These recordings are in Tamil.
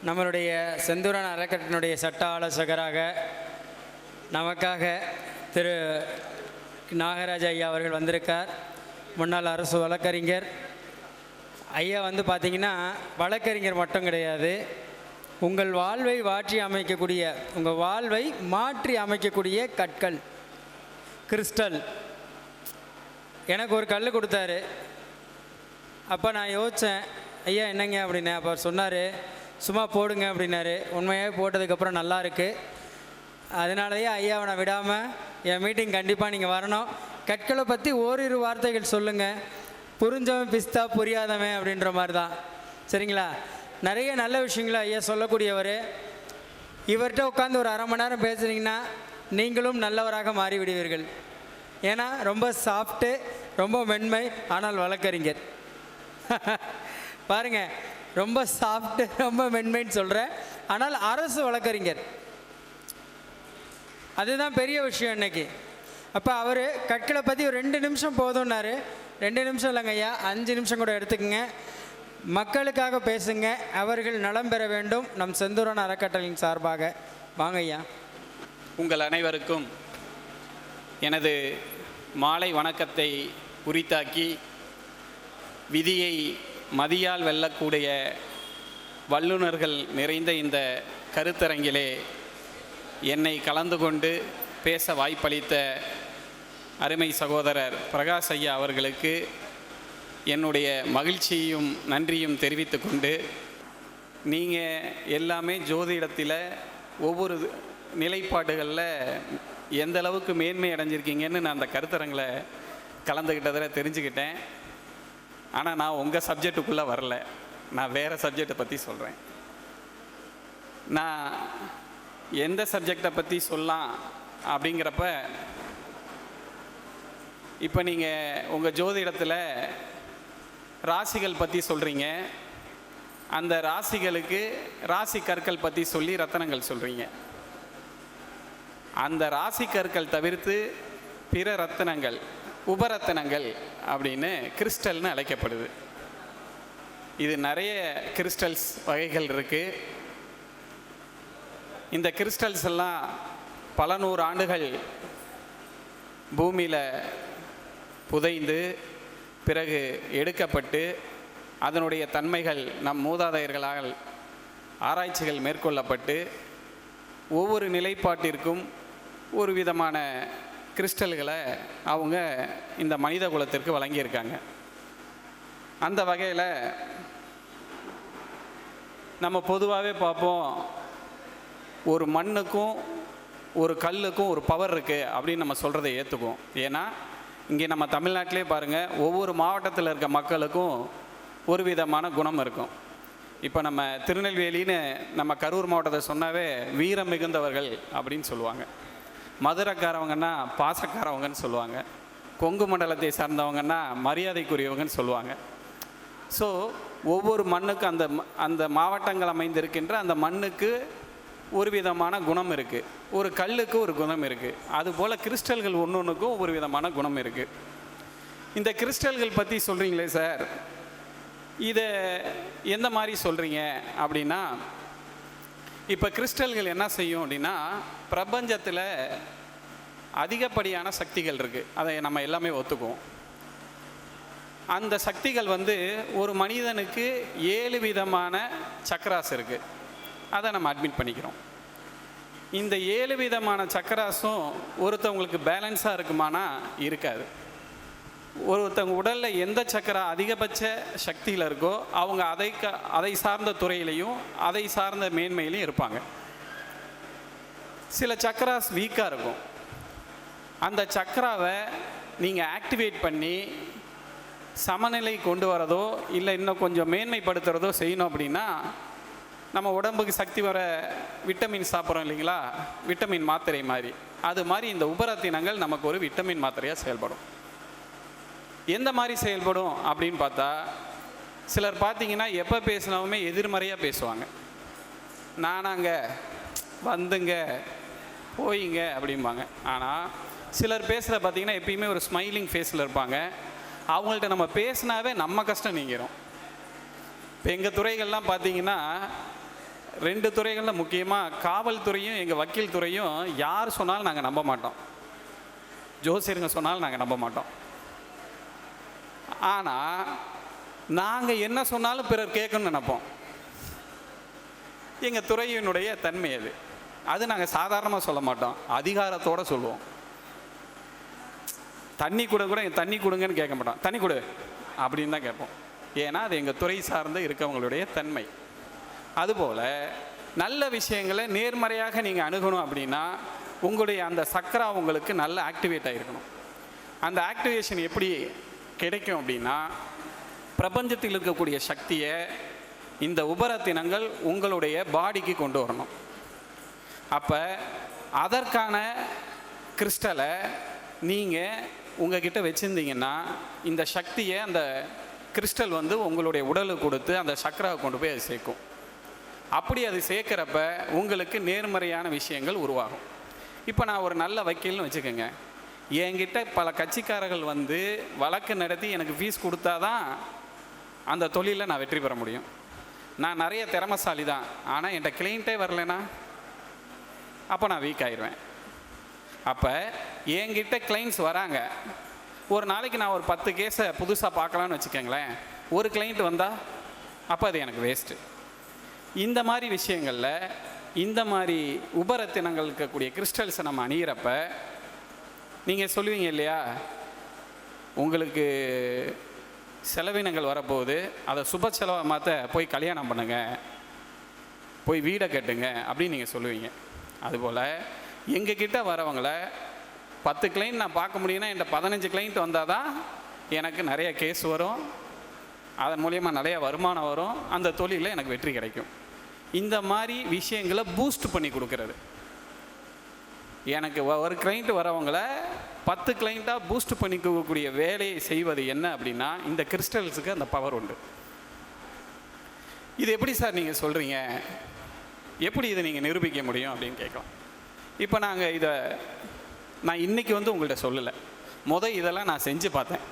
நம்மளுடைய செந்தூரான் அறக்கட்டளையினுடைய சட்ட ஆலோசகராக நமக்காக திரு நாகராஜ ஐயா அவர்கள் வந்திருக்கார். முன்னாள் அரசு வழக்கறிஞர் ஐயா பார்த்திங்கன்னா வழக்கறிஞர் மட்டும் கிடையாது, உங்கள் வாழ்வை உங்கள் வாழ்வை மாற்றி அமைக்கக்கூடிய கற்கள், கிறிஸ்டல். எனக்கு ஒரு கல் கொடுத்தாரு. அப்போ நான் யோசித்தேன், ஐயா என்னங்க அப்படின்னு. அப்போ அவர் சொன்னார், சும்மா போடுங்க அப்படின்னாரு. உண்மையாக போட்டதுக்கப்புறம் நல்லா இருக்குது. அதனாலேயே ஐயாவை நான் விடாமல் என் மீட்டிங் கண்டிப்பாக நீங்கள் வரணும். கற்களை பற்றி ஓரிரு வார்த்தைகள் சொல்லுங்கள். புரிஞ்சவன் பிஸ்தா புரியாதவன் அப்படின்ற மாதிரி தான், சரிங்களா? நிறைய நல்ல விஷயங்களை ஐயா சொல்லக்கூடியவர். இவர்கிட்ட உட்காந்து ஒரு அரை மணி நேரம் பேசுனீங்கன்னா நீங்களும் நல்லவராக மாறிவிடுவீர்கள். ஏன்னா ரொம்ப சாஃப்ட்டு, ரொம்ப மென்மை, ஆனால் வழக்கறிஞர். பாருங்கள், ரொம்ப சாஃப்ட்டு ரொம்ப மென்மைன்னு சொல்கிறேன், ஆனால் அரசு வழக்கறிஞர். அதுதான் பெரிய விஷயம் இன்னைக்கு. அப்போ அவர் கற்களை பற்றி ஒரு 2 நிமிஷம் போதும்னாரு. 2 நிமிஷம் இல்லைங்க ஐயா, 5 நிமிஷம் கூட எடுத்துக்கங்க. மக்களுக்காக பேசுங்க, அவர்கள் நலம் பெற வேண்டும். நம் செந்தூரான் அறக்கட்டளையின் சார்பாக வாங்க ஐயா. உங்கள் அனைவருக்கும் எனது மாலை வணக்கத்தை உரித்தாக்கி, விதியை மதியால் வெல்லக்கூடிய வல்லுநர்கள் நிறைந்த இந்த கருத்தரங்கிலே என்னை கலந்து கொண்டு பேச வாய்ப்பளித்த அருமை சகோதரர் பிரகாஷ் ஐயா அவர்களுக்கு என்னுடைய மகிழ்ச்சியும் நன்றியும் தெரிவித்து கொண்டு, நீங்கள் எல்லாமே ஜோதிடத்தில் ஒவ்வொரு நிலைப்பாடுகளில் எந்த அளவுக்கு மேன்மை அடைஞ்சிருக்கீங்கன்னு நான் அந்த கருத்தரங்களை கலந்துக்கிட்டதில் தெரிஞ்சுக்கிட்டேன். ஆனால் நான் உங்கள் சப்ஜெக்டுக்குள்ளே வரல, நான் வேறு சப்ஜெக்டை பற்றி சொல்கிறேன். நான் எந்த சப்ஜெக்டை பற்றி சொல்லலாம் அப்படிங்கிறப்ப, இப்போ நீங்கள் உங்கள் ஜோதிடத்தில் ராசிகள் பற்றி சொல்கிறீங்க, அந்த ராசிகளுக்கு ராசி கற்கள் பற்றி சொல்லி ரத்தனங்கள் சொல்கிறீங்க. அந்த ராசி கற்கள் தவிர்த்து பிற ரத்தனங்கள், உபரத்தனங்கள் அப்படின்னு கிறிஸ்டல்னு அழைக்கப்படுது. இது நிறைய கிறிஸ்டல்ஸ் வகைகள் இருக்குது. இந்த கிறிஸ்டல்ஸ் எல்லாம் பல 100 ஆண்டுகள் பூமியில் புதைந்து பிறகு எடுக்கப்பட்டு அதனுடைய தன்மைகள் நம் மூதாதையர்களால் ஆராய்ச்சிகள் மேற்கொள்ளப்பட்டு ஒவ்வொரு நிலைப்பாட்டிற்கும் ஒரு விதமான கிறிஸ்டல்களை அவங்க இந்த மனித குலத்திற்கு வழங்கியிருக்காங்க. அந்த வகையில் நம்ம பொதுவாகவே பார்ப்போம், ஒரு மண்ணுக்கும் ஒரு கல்லுக்கும் ஒரு பவர் இருக்குது அப்படின்னு நம்ம சொல்கிறத ஏற்றுக்குவோம். ஏன்னா இங்கே நம்ம தமிழ்நாட்டிலே பாருங்கள், ஒவ்வொரு மாவட்டத்தில் இருக்க மக்களுக்கும் ஒரு விதமான குணம் இருக்கும். இப்போ நம்ம திருநெல்வேலின்னு நம்ம கரூர் மாவட்டத்தை சொன்னாவே வீரம் மிகுந்தவர்கள் அப்படின்னு சொல்லுவாங்க. மதுரைக்காரவங்கன்னா பாசக்காரவங்கன்னு சொல்லுவாங்க. கொங்கு மண்டலத்தை சார்ந்தவங்கன்னா மரியாதைக்குரியவங்கன்னு சொல்லுவாங்க. ஸோ ஒவ்வொரு மண்ணுக்கும் அந்த மாவட்டங்கள் அமைந்திருக்கின்ற அந்த மண்ணுக்கு ஒரு விதமான குணம் இருக்குது, ஒரு கல்லுக்கு ஒரு குணம் இருக்குது. அதுபோல் கிறிஸ்டல்கள் ஒன்றுக்கும் ஒரு விதமான குணம் இருக்குது. இந்த கிறிஸ்டல்கள் பற்றி சொல்கிறீங்களே சார், இதை எந்த மாதிரி சொல்கிறீங்க அப்படின்னா, இப்போ கிறிஸ்டல்கள் என்ன செய்யும் அப்படின்னா, பிரபஞ்சத்தில் அதிகப்படியான சக்திகள் இருக்குது, அதை நம்ம எல்லாமே ஒத்துக்குவோம். அந்த சக்திகள் ஒரு மனிதனுக்கு 7 விதமான சக்கராஸ் இருக்குது, அதை நம்ம அட்மிட் பண்ணிக்கிறோம். இந்த 7 விதமான சக்கராஸும் ஒருத்தவங்களுக்கு பேலன்ஸாக இருக்குமானா இருக்காது. ஒருத்தவங்க உடலில் எந்த சக்கரா அதிகபட்ச சக்தியில் இருக்கோ அவங்க அதை சார்ந்த துறையிலையும் அதை சார்ந்த மேன்மையிலையும் இருப்பாங்க. சில சக்கராஸ் வீக்காக இருக்கும். அந்த சக்கராவை நீங்கள் ஆக்டிவேட் பண்ணி சமநிலை கொண்டு வரதோ இல்லை இன்னும் கொஞ்சம் மேன்மைப்படுத்துகிறதோ செய்யணும் அப்படின்னா, நம்ம உடம்புக்கு சக்தி வர விட்டமின் சாப்பிட்றோம் இல்லைங்களா, விட்டமின் மாத்திரை மாதிரி, அது மாதிரி இந்த உபரத்தினங்கள் நமக்கு ஒரு விட்டமின் மாத்திரையாக செயல்படும். எந்த மாதிரி செயல்படும் அப்படின்னு பார்த்தா, சிலர் பார்த்தீங்கன்னா எப்போ பேசினாலுமே எதிர்மறையாக பேசுவாங்க. நானாங்க வந்துங்க போயிங்க அப்படிம்பாங்க. ஆனால் சிலர் பேசுகிற பார்த்தீங்கன்னா எப்பயுமே ஒரு ஸ்மைலிங் ஃபேஸில் இருப்பாங்க. அவங்கள்ட்ட நம்ம பேசினாவே நம்ம கஷ்டம் நீங்கிடும். இப்போ எங்கள் துறைகள்லாம் பார்த்தீங்கன்னா 2 துறைகளில் முக்கியமாக காவல்துறையும் எங்கள் வக்கீல் துறையும் யார் சொன்னாலும் நாங்கள் நம்ப மாட்டோம், ஜோசியருங்க சொன்னாலும் நாங்கள் நம்ப மாட்டோம். ஆனால் நாங்கள் என்ன சொன்னாலும் பிறர் கேட்கணும்னு நினைப்போம். எங்கள் துறையினுடைய தன்மை அது. அது நாங்கள் சாதாரணமாக சொல்ல மாட்டோம், அதிகாரத்தோடு சொல்லுவோம். தண்ணி கூட தண்ணி கொடுங்கன்னு கேட்க மாட்டோம், தண்ணி கொடு அப்படின்னு தான் கேட்போம். ஏன்னா அது எங்கள் துறை சார்ந்து இருக்கவங்களுடைய தன்மை. அதுபோல் நல்ல விஷயங்களை நேர்மறையாக நீங்கள் அணுகணும் அப்படின்னா உங்களுடைய அந்த சக்கரா உங்களுக்கு நல்ல ஆக்டிவேட் ஆகிருக்கணும். அந்த ஆக்டிவேஷன் எப்படி கிடைக்கும் அப்படின்னா, பிரபஞ்சத்தில் இருக்கக்கூடிய சக்தியை இந்த உபரத்தினங்கள் உங்களுடைய பாடிக்கு கொண்டு வரணும். அப்போ அதற்கான கிறிஸ்டலை நீங்கள் உங்ககிட்ட வச்சுருந்தீங்கன்னா இந்த சக்தியை அந்த கிறிஸ்டல் உங்களுடைய உடலுக்கு கொடுத்து அந்த சக்கராவை கொண்டு போய் அது சேர்க்கும். அப்படி அது சேர்க்குறப்ப உங்களுக்கு நேர்மறையான விஷயங்கள் உருவாகும். இப்போ நான் ஒரு நல்ல வக்கீல்னு வச்சுக்கோங்க, என்கிட்ட பல கட்சிக்காரர்கள் வழக்கு நடத்தி எனக்கு ஃபீஸ் கொடுத்தா தான் அந்த தொழிலில் நான் வெற்றி பெற முடியும். நான் நிறைய திறமைசாலி தான், ஆனால் என்கிட்ட கிளைண்ட்டே வரலைன்னா அப்போ நான் வீக் ஆயிடுவேன். அப்போ என்கிட்ட கிளைண்ட்ஸ் வராங்க, ஒரு நாளைக்கு நான் ஒரு 10 கேஸை புதுசாக பார்க்கலான்னு வச்சுக்கோங்களேன், ஒரு கிளைண்ட் வந்தால் அப்போ அது எனக்கு வேஸ்ட்டு. இந்த மாதிரி விஷயங்களில் இந்த மாதிரி உபரத்தினங்கள் இருக்கக்கூடிய கிறிஸ்டல்ஸை நம்ம அணிகிறப்ப நீங்கள் சொல்லுவீங்க இல்லையா, உங்களுக்கு செலவினங்கள் வரப்போகுது, அதை சுப செலவை மாற்ற போய் கல்யாணம் பண்ணுங்க, போய் வீடை கட்டுங்க அப்படின்னு நீங்கள் சொல்லுவீங்க. அதுபோல் எங்ககிட்ட வரவங்களை 10 கிளைண்ட் நான் பார்க்க முடியும்னா என்கிட்ட 15 கிளைண்ட் வந்தால் தான் எனக்கு நிறைய கேஸ் வரும், அதன் மூலயமா நிறைய வருமானம் வரும், அந்த தொழிலில் எனக்கு வெற்றி கிடைக்கும். இந்த மாதிரி விஷயங்களை பூஸ்ட் பண்ணி கொடுக்கறது. எனக்கு ஒரு கிளைண்ட் வரவங்களை 10 கிளைண்ட்டாக பூஸ்ட் பண்ணி கொடுக்கக்கூடிய வேலையை செய்வது என்ன அப்படின்னா, இந்த கிறிஸ்டல்ஸுக்கு அந்த பவர் உண்டு. இது எப்படி சார் நீங்கள் சொல்கிறீங்க, எப்படி இதை நீங்கள் நிரூபிக்க முடியும் அப்படின்னு கேட்கலாம். இப்போ நான் இன்றைக்கி உங்கள்கிட்ட சொல்லலை, இதெல்லாம் நான் செஞ்சு பார்த்தேன்.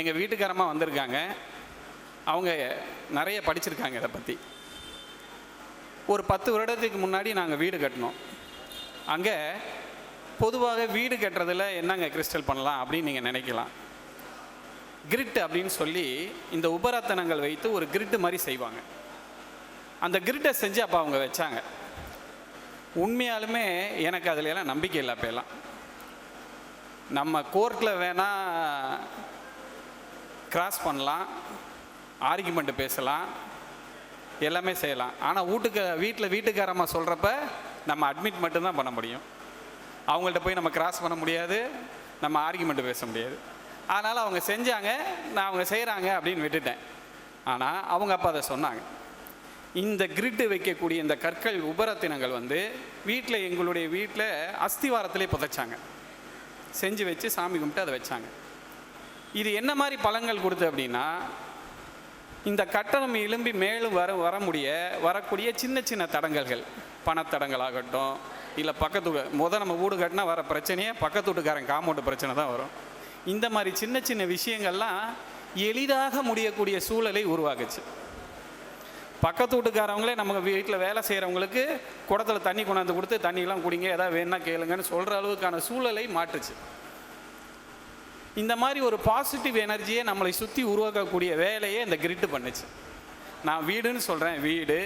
எங்கள் வீட்டுக்காரமாக வந்திருக்காங்க, அவங்க நிறைய படிச்சிருக்காங்க இதை பற்றி. ஒரு 10 வருடத்துக்கு முன்னாடி நாங்கள் வீடு கட்டினோம். அங்கே பொதுவாக வீடு கட்டுறதுல என்னங்க கிறிஸ்டல் பண்ணலாம் அப்படின்னு நீங்கள் நினைக்கலாம். கிரிட் அப்படின்னு சொல்லி இந்த உபரத்தனங்கள் வைத்து ஒரு கிரிட்டு மாதிரி செய்வாங்க. அந்த கிரிட்டை செஞ்சு அப்போ அவங்க வச்சாங்க. உண்மையாலுமே எனக்கு அதில் எல்லாம் நம்பிக்கை இல்லை. அப்போலாம் நம்ம கோர்ட்டில் வேணால் கிராஸ் பண்ணலாம், ஆர்கியூமெண்ட்டு பேசலாம், எல்லாமே செய்யலாம். ஆனால் வீட்டுக்காரம்மா சொல்கிறப்ப நம்ம அட்மிட் மட்டும்தான் பண்ண முடியும். அவங்கள்ட்ட போய் நம்ம கிராஸ் பண்ண முடியாது, நம்ம ஆர்கியூமெண்ட்டு பேச முடியாது. அதனால் அவங்க செஞ்சாங்க, நான் அவங்க செய்கிறாங்க அப்படின்னு விட்டுட்டேன். ஆனால் அவங்க அப்போ அதை சொன்னாங்க. இந்த கிரிட்டு வைக்கக்கூடிய இந்த கற்கள் உபரத்தினங்கள் எங்களுடைய வீட்டில் அஸ்திவாரத்திலே புதைச்சாங்க, செஞ்சு வச்சு சாமி கும்பிட்டு அதை வச்சாங்க. இது என்ன மாதிரி பலன்கள் கொடுத்து அப்படின்னா, இந்த கட்டணம் எழும்பி மேலும் வரக்கூடிய சின்ன சின்ன தடங்கல்கள், பணத்தடங்களாகட்டும், இல்லை நம்ம வீடு கட்டினா வர பிரச்சனையே பக்கத்து வீட்டுக்காரன் காம்பவுண்டு பிரச்சனை தான் வரும். இந்த மாதிரி சின்ன சின்ன விஷயங்கள்லாம் எளிதாக முடியக்கூடிய சூழலை உருவாக்குச்சு. பக்கத்து வீட்டுக்காரவங்களே நம்ம வீட்டில் வேலை செய்கிறவங்களுக்கு குடத்தில் தண்ணி கொண்டாந்து கொடுத்து தண்ணியெல்லாம் குடிங்க, ஏதாவது வேணா கேளுங்கன்னு சொல்கிற அளவுக்கான சூழலை மாற்றுச்சு. இந்த மாதிரி ஒரு பாசிட்டிவ் எனர்ஜியை நம்மளை சுற்றி உருவாக்கக்கூடிய வேலையை இந்த கிரிட்டு பண்ணுச்சு. நான் வீடுன்னு சொல்கிறேன், வீடு,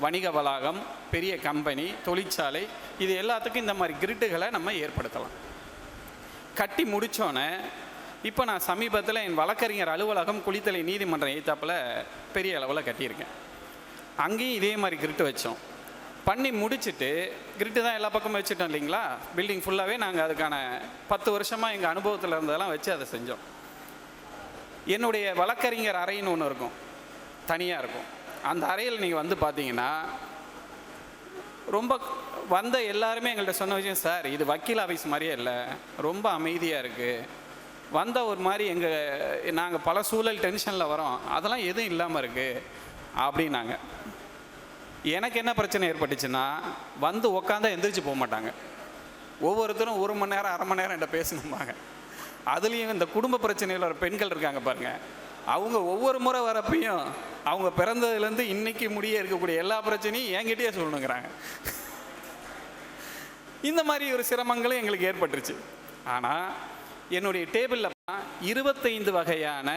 வணிக வளாகம், பெரிய கம்பெனி, தொழிற்சாலை, இது எல்லாத்துக்கும் இந்த மாதிரி கிரிட்டுகளை நம்ம ஏற்படுத்தலாம். கட்டி முடித்தோன்னே இப்போ நான் சமீபத்தில் என் வழக்கறிஞர் அலுவலகம் குளித்தலை நீதிமன்றம் எய்த்தாப்பில் பெரிய அளவில் கட்டியிருக்கேன். அங்கேயும் இதே மாதிரி கிரிட்டு வச்சோம். பண்ணி முடிச்சுட்டு கிரிட்டு தான் எல்லா பக்கமும் வச்சுட்டோம் இல்லைங்களா, பில்டிங் ஃபுல்லாகவே நாங்கள் அதுக்கான 10 வருஷமாக எங்கள் அனுபவத்தில் இருந்ததெல்லாம் வச்சு அதை செஞ்சோம். என்னுடைய வழக்கறிஞர் அறைன்னு ஒன்று இருக்கும், தனியாக இருக்கும். அந்த அறையில் நீங்கள் பார்த்தீங்கன்னா ரொம்ப எல்லாருமே எங்கள்கிட்ட சொன்ன விஷயம், சார் இது வக்கீல் ஆஃபீஸ் மாதிரியே இல்லை, ரொம்ப அமைதியாக இருக்குது, ஒரு மாதிரி நாங்கள் பல சூழல் டென்ஷனில் வரோம், அதெல்லாம் எதுவும் இல்லாமல் இருக்குது அப்படின்னாங்க. எனக்கு என்ன பிரச்சனை ஏற்பட்டுச்சுன்னா, உக்காந்தா எந்திரிச்சு போக மாட்டாங்க. ஒவ்வொருத்தரும் 1 மணி நேரம் 1/2 மணி நேரம் என்கிட்ட பேசணும்பாங்க. அதுலேயும் இந்த குடும்ப பிரச்சனையில் ஒரு பெண்கள் இருக்காங்க பாருங்கள், அவங்க ஒவ்வொரு முறை வரப்பையும் அவங்க பிறந்ததுலேருந்து இன்னைக்கு முடிய இருக்கக்கூடிய எல்லா பிரச்சனையும் என்கிட்டயே சொல்லணுங்கிறாங்க. இந்த மாதிரி ஒரு சிரமங்களும் எங்களுக்கு ஏற்பட்டுருச்சு. ஆனால் என்னுடைய டேபிளில் 25 வகையான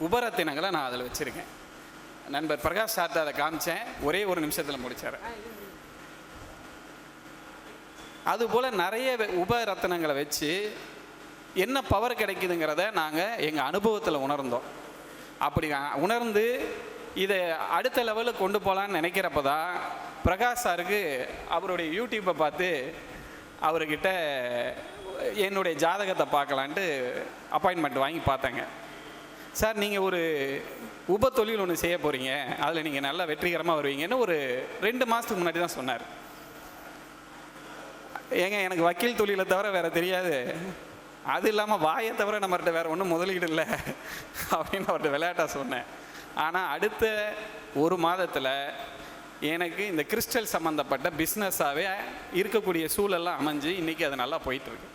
உபரத்தினங்களை நான் அதில் வச்சுருக்கேன். நண்பர் பிரகாஷ் சார்ட்ட அதை காமிச்சேன், ஒரே ஒரு நிமிஷத்தில் முடிச்சார். அதுபோல் நிறைய உபரத்தினங்களை வச்சு என்ன பவர் கிடைக்குதுங்கிறத நாங்கள் எங்கள் அனுபவத்தில் உணர்ந்தோம். அப்படி உணர்ந்து இதை அடுத்த லெவலுக்கு கொண்டு போகலான்னு நினைக்கிறப்ப தான் பிரகாஷ் சாருக்கு அவருடைய யூடியூப்பை பார்த்து அவர்கிட்ட என்னுடைய ஜாதகத்தை பார்க்கலான்ட்டு அப்பாயின்மெண்ட் வாங்கி பார்த்தேங்க. சார், நீங்கள் ஒரு உப தொழில் ஒன்று செய்ய போகிறீங்க, அதில் நீங்கள் நல்லா வெற்றிகரமாக வருவீங்கன்னு ஒரு 2 மாதத்துக்கு முன்னாடி தான் சொன்னார். ஏங்க, எனக்கு வக்கீல் தொழிலை தவிர வேறு தெரியாது, அது இல்லாமல் வாயை தவிர நம்மகிட்ட வேறு ஒன்றும் முதலீடு இல்லை அப்படின்னு அவர்கிட்ட விளையாட்டாக சொன்னேன். ஆனால் அடுத்த 1 மாதத்தில் எனக்கு இந்த கிறிஸ்டல் சம்மந்தப்பட்ட பிஸ்னஸாகவே இருக்கக்கூடிய சூழல்லாம் அமைஞ்சு இன்றைக்கி அது நல்லா போயிட்டுருக்கு.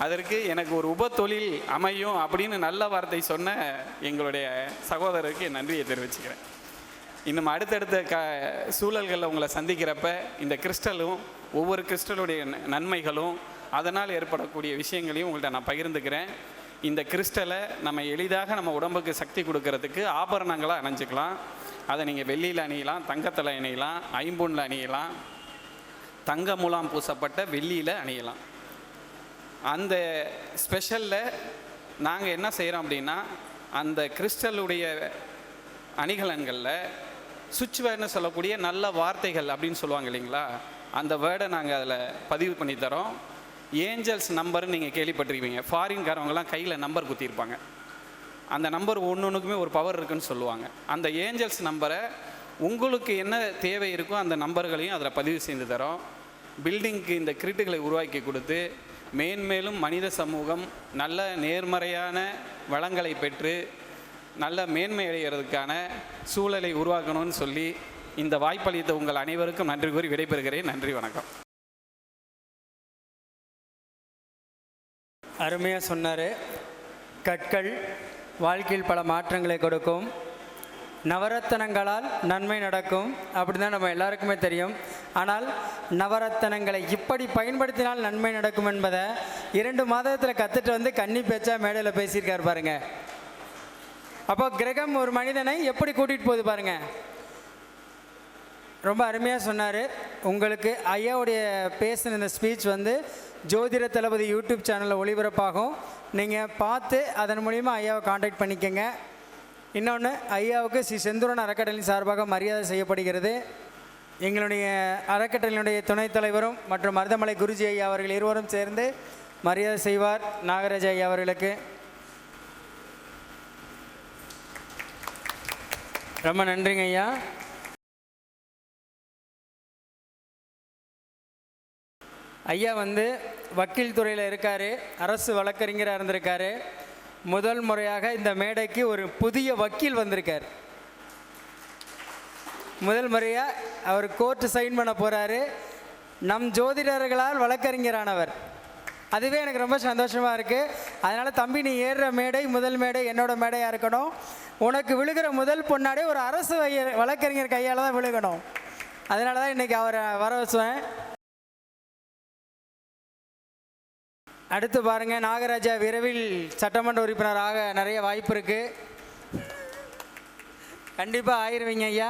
அதற்கு எனக்கு ஒரு உப தொழில் அமையும் அப்படின்னு நல்ல வார்த்தை சொன்ன எங்களுடைய சகோதரருக்கு என் நன்றியை தெரிவிச்சுக்கிறேன். இன்னும் அடுத்தடுத்த சூழல்களில் உங்களை சந்திக்கிறப்ப இந்த கிறிஸ்டலும் ஒவ்வொரு கிறிஸ்டலுடைய நன்மைகளும் அதனால் ஏற்படக்கூடிய விஷயங்களையும் உங்கள்கிட்ட நான் பகிர்ந்துக்கிறேன். இந்த கிறிஸ்டலை நம்ம எளிதாக நம்ம உடம்புக்கு சக்தி கொடுக்கறதுக்கு ஆபரணங்களாக அணிஞ்சிக்கலாம். அதை நீங்கள் வெள்ளியில் அணியலாம், தங்கத்தில் அணியலாம், ஐம்பொன்னில் அணியலாம், தங்க முலாம் பூசப்பட்ட வெள்ளியில் அணியலாம். அந்த ஸ்பெஷலில் நாங்கள் என்ன செய்கிறோம் அப்படின்னா, அந்த கிறிஸ்டலுடைய அணிகலன்களில் சுவிட்ச் வேர்டுன்னு சொல்லக்கூடிய நல்ல வார்த்தைகள் அப்படின்னு சொல்லுவாங்க இல்லைங்களா, அந்த வேர்டை நாங்கள் அதில் பதிவு பண்ணி தரோம். ஏஞ்சல்ஸ் நம்பர்னு நீங்கள் கேள்விப்பட்டிருப்பீங்க. ஃபாரின்காரவங்கலாம் கையில் நம்பர் குத்திருப்பாங்க. அந்த நம்பர் ஒன்றுக்குமே ஒரு பவர் இருக்குன்னு சொல்லுவாங்க. அந்த ஏஞ்சல்ஸ் நம்பரை உங்களுக்கு என்ன தேவை இருக்கோ அந்த நம்பர்களையும் அதில் பதிவு செய்து தரோம். பில்டிங்க்கு இந்த கிரிட்டுகளை உருவாக்கி கொடுத்து மேன்மேலும் மனித சமூகம் நல்ல நேர்மறையான வளங்களை பெற்று நல்ல மேன்மை அடைகிறதுக்கான சூழலை உருவாக்கணும்னு சொல்லி இந்த வாய்ப்பளித்த உங்கள் அனைவருக்கும் நன்றி கூறி விடைபெறுகிறேன். நன்றி, வணக்கம். அருமையாக சொன்னார். கற்கள் வாழ்க்கையில் பல மாற்றங்களை கொடுக்கும், நவரத்தனங்களால் நன்மை நடக்கும், அப்படி தான் நம்ம எல்லாருக்குமே தெரியும். ஆனால் நவரத்தனங்களை இப்படி பயன்படுத்தினால் நன்மை நடக்கும் என்பதை 2 மாதத்தில் கற்றுட்டு வந்து கன்னி பேச்சா மேடையில் பேசியிருக்கார் பாருங்க. அப்போ கிரகம் ஒரு மனிதனை எப்படி கூட்டிகிட்டு போகுது பாருங்க. ரொம்ப அருமையாக சொன்னார். உங்களுக்கு ஐயாவுடைய பேசின இந்த ஸ்பீச் வந்து ஜோதிட தளபதி யூடியூப் சேனலில் ஒளிபரப்பாகும். நீங்கள் பார்த்து அதன் மூலிமா ஐயாவை காண்டாக்ட் பண்ணிக்கோங்க. இன்னொன்று, ஐயாவுக்கு ஸ்ரீ செந்தூரன் அறக்கட்டளையின் சார்பாக மரியாதை செய்யப்படுகிறது. எங்களுடைய அறக்கட்டளையினுடைய துணைத் தலைவரும் மற்றும் மருதமலை குருஜி ஐயா அவர்கள் இருவரும் சேர்ந்து மரியாதை செய்வார் நாகராஜ ஐயா அவர்களுக்கு. ரொம்ப நன்றிங்க ஐயா. ஐயா வந்து வக்கீல் துறையில் இருக்கார், அரசு வழக்கறிஞராக இருந்திருக்காரு. முதல் முறையாக இந்த மேடைக்கு ஒரு புதிய வக்கீல் வந்திருக்கார். முதல் முறையாக அவர் கோர்ட்டு சைன் பண்ண போகிறாரு. நம் ஜோதிடர்களால் வழக்கறிஞரானவர். அதுவே எனக்கு ரொம்ப சந்தோஷமாக இருக்குது. அதனால் தம்பி, நீ ஏறுற மேடை முதல் மேடை என்னோட மேடையாக இருக்கணும். உனக்கு விழுகிற முதல் பொன்னாடே ஒரு அரசு வழக்கறிஞர் கையால் தான் விழுகணும். அதனால தான் இன்றைக்கி அவரை வர வச்சுவேன். அடுத்து பாருங்கள், நாகராஜா விரைவில் சட்டமன்ற உறுப்பினராக நிறைய வாய்ப்பு இருக்குது. கண்டிப்பாக ஆயிருவீங்க ஐயா.